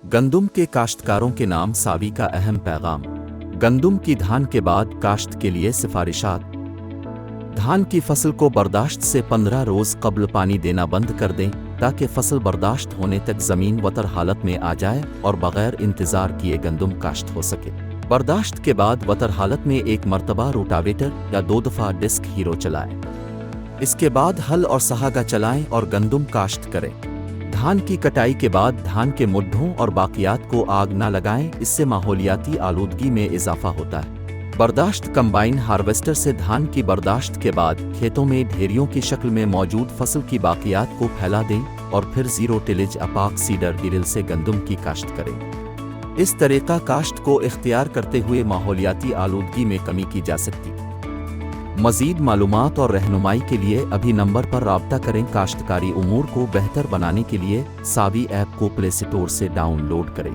گندم کے کاشتکاروں کے نام ساوی کا اہم پیغام۔ گندم کی دھان کے بعد کاشت کے لیے سفارشات۔ دھان کی فصل کو برداشت سے 15 روز قبل پانی دینا بند کر دیں تاکہ فصل برداشت ہونے تک زمین وتر حالت میں آ جائے اور بغیر انتظار کیے گندم کاشت ہو سکے۔ برداشت کے بعد وتر حالت میں ایک مرتبہ روٹاویٹر یا 2 دفعہ ڈسک ہیرو چلائیں۔ اس کے بعد ہل اور سہاگا چلائیں اور گندم کاشت کریں۔ دھان کی کٹائی کے بعد دھان کے مڈھوں اور باقیات کو آگ نہ لگائیں، اس سے ماحولیاتی آلودگی میں اضافہ ہوتا ہے۔ برداشت کمبائن ہارویسٹر سے دھان کی برداشت کے بعد کھیتوں میں ڈھیریوں کی شکل میں موجود فصل کی باقیات کو پھیلا دیں اور پھر زیرو ٹیلج اپاک سیڈر ڈرل سے گندم کی کاشت کریں۔ اس طریقہ کاشت کو اختیار کرتے ہوئے ماحولیاتی آلودگی میں کمی کی جا سکتی۔ مزید معلومات اور رہنمائی کے لیے ابھی نمبر پر رابطہ کریں۔ کاشتکاری امور کو بہتر بنانے کے لیے ساوی ایپ کو پلے اسٹور سے ڈاؤن لوڈ کریں۔